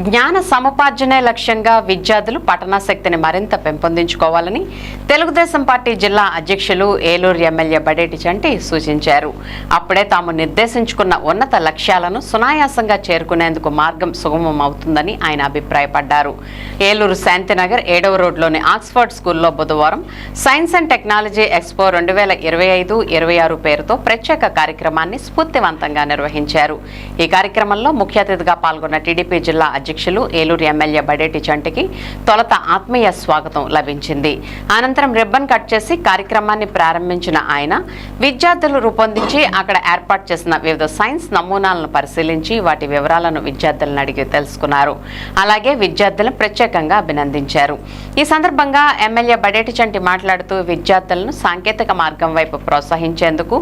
జ్ఞాన సముపార్జనే లక్ష్యంగా విద్యార్థులు పఠనాశక్తిని మరింత పెంపొందించుకోవాలని తెలుగుదేశం పార్టీ జిల్లా అధ్యక్షులు ఏలూరు ఎమ్మెల్యే బడేటి చంటి సూచించారు. అప్పుడే తాము నిర్దేశించుకున్న ఉన్నత లక్ష్యాలను సునాయాసంగా చేరుకునేందుకు మార్గం సుగమం అవుతుందని ఆయన అభిప్రాయపడ్డారు. ఏలూరు శాంతినగర్ 7వ రోడ్లోని ఆక్స్ఫర్డ్ స్కూల్లో బుధవారం సైన్స్ అండ్ టెక్నాలజీ ఎక్స్పో 2025-26 పేరుతో ప్రత్యేక కార్యక్రమాన్ని స్ఫూర్తివంతంగా నిర్వహించారు. ఈ కార్యక్రమంలో ముఖ్య అతిథిగా పాల్గొన్న టీడీపీ జిల్లా అధ్యక్షులు ఏలూరు ఎమ్మెల్యే బడేటి చంటికి తొలుత ఆత్మీయ స్వాగతం లభించింది. అనంతరం రిబ్బన్ కట్ చేసి కార్యక్రమాన్ని ప్రారంభించిన ఆయన విద్యార్థులు రూపొందించి అక్కడ ఏర్పాటు చేసిన వివిధ సైన్స్ నమూనాలను పరిశీలించి వాటి వివరాలను విద్యార్థులను అడిగి తెలుసుకున్నారు. అలాగే విద్యార్థులను ప్రత్యేకంగా అభినందించారు. ఈ సందర్భంగా ఎమ్మెల్యే బడేటి చంటి మాట్లాడుతూ విద్యార్థులను సాంకేతిక మార్గం వైపు ప్రోత్సహించేందుకు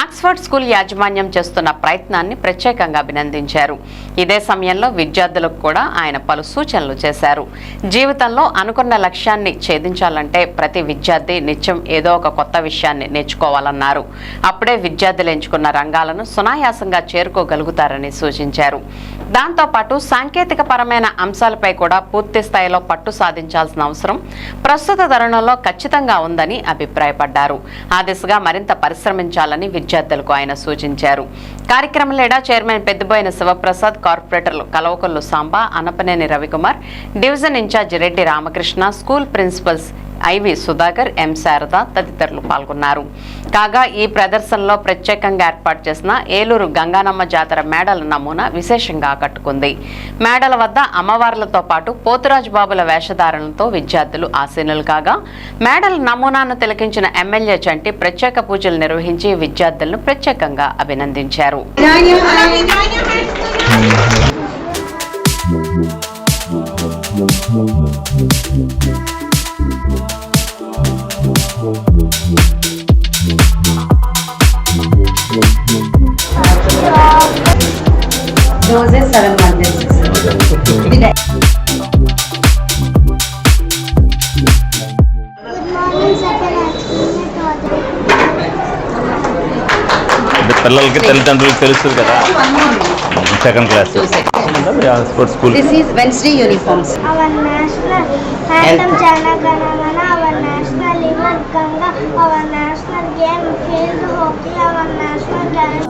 ఆక్స్ఫర్డ్ స్కూల్ యాజమాన్యం చేస్తున్న ప్రయత్నాన్ని ప్రత్యేకంగా అభినందించారు. ఇదే సమయంలో విద్యార్థులకు కూడా ఆయన పలు సూచనలు చేశారు. జీవితంలో అనుకున్న లక్ష్యాన్ని ఛేదించాలంటే ప్రతి విద్యార్థి నిత్యం ఏదో ఒక కొత్త విషయాన్ని నేర్చుకోవాలన్నారు. అప్పుడే విద్యార్థులు ఎంచుకున్న రంగాలను సునాయాసంగా చేరుకోగలుగుతారని సూచించారు. దాంతోపాటు సాంకేతిక పరమైన అంశాలపై కూడా పూర్తి స్థాయిలో పట్టు సాధించాల్సిన అవసరం ప్రస్తుత తరుణంలో ఖచ్చితంగా ఉందని అభిప్రాయపడ్డారు. ఆ దిశగా మరింత పరిశ్రమించాలని విద్యార్థులకు ఆయన సూచించారు. కార్యక్రమంలో చైర్మన్ పెద్దిబోయిన శివప్రసాద్, కార్పొరేటర్లు Kalavakollu Samba, Anapaneni Ravikumar, division incharge Reddy Ramakrishna, school principals IV Sudhakar, M Sharada తదితరులు పాల్గొన్నారు. కాగా ఈ ప్రదర్శనలో ప్రత్యేకంగా ఏర్పాటు చేసిన ఏలూరు గంగానమ్మ జాతర మేడల నమూనా విశేషంగా ఆకట్టుకుంది. మేడల వద్ద అమ్మవార్లతో పాటు పోతురాజు బాబుల వేషధారణలతో విద్యార్థులు ఆసీనులు కాగా మేడల నమూనాను తిలకించిన ఎమ్మెల్యే చంటి ప్రత్యేక పూజలు నిర్వహించి విద్యార్థులను ప్రత్యేకంగా అభినందించారు. Roses 7 months. పిల్లలకి తల్లిదండ్రులకు తెలుస్తుంది కదా. Second class sports school. This is Wednesday uniforms. Our national anthem Jana Gana Mana, our national river Ganga, our national game field hockey, our national dance.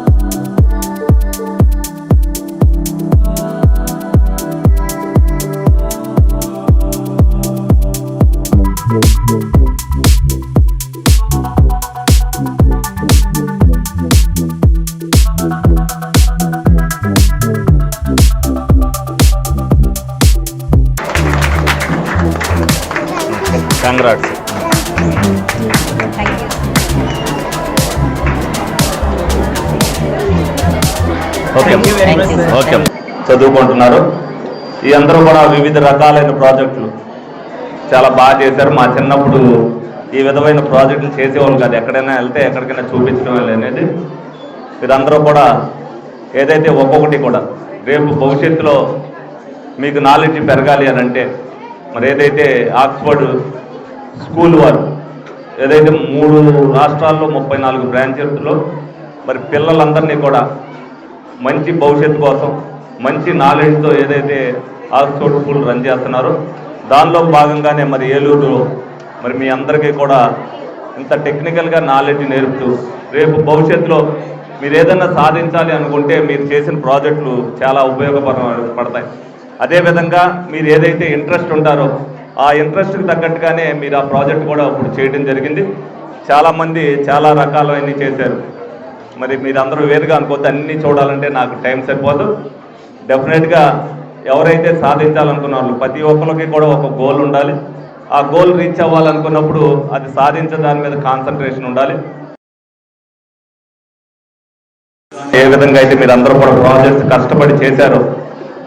Congrats. Okay చదువుకుంటున్నారు. ఈ అందరూ కూడా వివిధ రకాలైన ప్రాజెక్టులు చాలా బాగా చేశారు. మా చిన్నప్పుడు ఈ విధమైన ప్రాజెక్టులు చేసేవాళ్ళు కాదు. ఎక్కడైనా వెళ్తే ఎక్కడికైనా చూపించడం అనేది. మీరందరూ కూడా ఏదైతే ఒక్కొక్కటి కూడా రేపు భవిష్యత్తులో మీకు నాలెడ్జ్ పెరగాలి అని అంటే మరి ఏదైతే ఆక్స్ఫర్డ్ స్కూల్ వారు ఏదైతే 3 రాష్ట్రాల్లో 34 బ్రాంచెస్లో మరి పిల్లలందరినీ కూడా మంచి భవిష్యత్తు కోసం మంచి నాలెడ్జ్తో ఏదైతే ఆక్స్ఫర్డ్ స్కూల్ రన్ చేస్తున్నారో దానిలో భాగంగానే మరి ఏలూరులో మరి మీ అందరికీ కూడా ఇంత టెక్నికల్గా నాలెడ్జ్ నేర్పుతూ రేపు భవిష్యత్తులో మీరు ఏదైనా సాధించాలి అనుకుంటే మీరు చేసిన ప్రాజెక్టులు చాలా ఉపయోగపడతాయి. అదేవిధంగా మీరు ఏదైతే ఇంట్రెస్ట్ ఉంటారో ఆ ఇంట్రెస్ట్కి తగ్గట్టుగానే మీరు ఆ ప్రాజెక్ట్ కూడా ఇప్పుడు చేయడం జరిగింది. చాలామంది చాలా రకాలన్నీ చేశారు. మరి మీరందరూ వేరుగా అనుకోవద్దు, అన్నీ చూడాలంటే నాకు టైం సరిపోదు. డెఫినెట్గా ఎవరైతే సాధించాలనుకున్నారో ప్రతి ఒక్కరికి కూడా ఒక గోల్ ఉండాలి. ఆ గోల్ రీచ్ అవ్వాలనుకున్నప్పుడు అది సాధించే దాని మీద కాన్సన్ట్రేషన్ ఉండాలి. ఏ విధంగా అయితే మీరు అందరూ కూడా ప్రాజెక్ట్స్ కష్టపడి చేశారో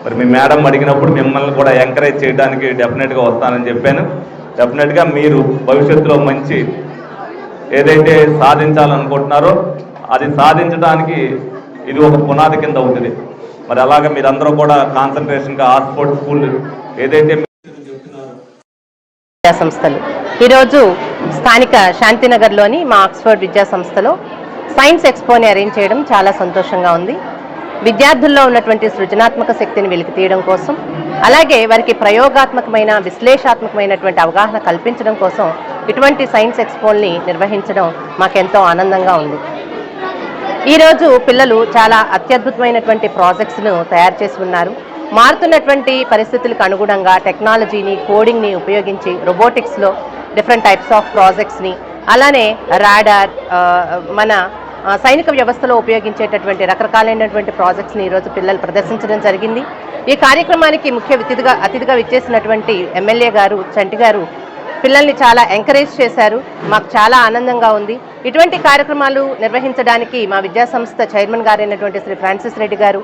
మరి మీ మేడం అడిగినప్పుడు మిమ్మల్ని కూడా ఎంకరేజ్ చేయడానికి డెఫినెట్గా వస్తానని చెప్పాను. డెఫినెట్గా మీరు భవిష్యత్తులో మంచి ఏదైతే సాధించాలనుకుంటున్నారో అది సాధించడానికి ఇది ఒక పునాది కింద ఉంటుంది. మరి అలాగే మీరందరూ కూడా కాన్సన్ట్రేషన్గా ఆక్స్ఫర్డ్ స్కూల్ ఏదైతే విద్యా సంస్థలు ఈరోజు స్థానిక శాంతినగర్లోని మా ఆక్స్ఫర్డ్ విద్యా సంస్థలో సైన్స్ ఎక్స్పోని అరేంజ్ చేయడం చాలా సంతోషంగా ఉంది. విద్యార్థుల్లో ఉన్నటువంటి సృజనాత్మక శక్తిని వెలికి తీయడం కోసం అలాగే వారికి ప్రయోగాత్మకమైన విశ్లేషాత్మకమైనటువంటి అవగాహన కల్పించడం కోసం ఇటువంటి సైన్స్ ఎక్స్పోల్ని నిర్వహించడం మాకెంతో ఆనందంగా ఉంది. ఈరోజు పిల్లలు చాలా అత్యద్భుతమైనటువంటి ప్రాజెక్ట్స్ను తయారు చేసి ఉన్నారు. మారుతున్నటువంటి పరిస్థితులకు అనుగుణంగా టెక్నాలజీని, కోడింగ్ని ఉపయోగించి రోబోటిక్స్లో డిఫరెంట్ టైప్స్ ఆఫ్ ప్రాజెక్ట్స్ని, అలానే రాడార్, మన సైనిక వ్యవస్థలో ఉపయోగించేటటువంటి రకరకాలైనటువంటి ప్రాజెక్ట్స్ని ఈరోజు పిల్లలు ప్రదర్శించడం జరిగింది. ఈ కార్యక్రమానికి ముఖ్య అతిథిగా విచ్చేసినటువంటి ఎమ్మెల్యే గారు చంటి గారు పిల్లల్ని చాలా ఎంకరేజ్ చేశారు. మాకు చాలా ఆనందంగా ఉంది. ఇటువంటి కార్యక్రమాలు నిర్వహించడానికి మా విద్యాసంస్థ చైర్మన్ గారైనటువంటి శ్రీ ఫ్రాన్సిస్ రెడ్డి గారు,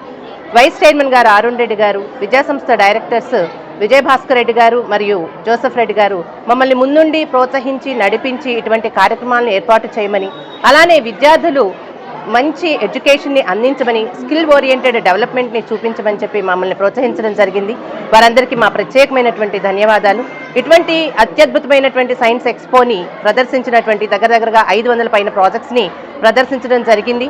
వైస్ చైర్మన్ గారు అరుణ్ రెడ్డి గారు, విద్యాసంస్థ డైరెక్టర్స్ విజయభాస్కర్ రెడ్డి గారు మరియు జోసెఫ్ రెడ్డి గారు మమ్మల్ని ముందుండి ప్రోత్సహించి నడిపించి ఇటువంటి కార్యక్రమాలను ఏర్పాటు చేయమని, అలానే విద్యార్థులు మంచి ఎడ్యుకేషన్ని అందించమని, స్కిల్ ఓరియంటెడ్ డెవలప్మెంట్ని చూపించమని చెప్పి మమ్మల్ని ప్రోత్సహించడం జరిగింది. వారందరికీ మా ప్రత్యేకమైనటువంటి ధన్యవాదాలు. ఇటువంటి అత్యద్భుతమైనటువంటి సైన్స్ ఎక్స్పోని ప్రదర్శించినటువంటి దగ్గరగా 500 పైన ప్రాజెక్ట్స్ని ప్రదర్శించడం జరిగింది.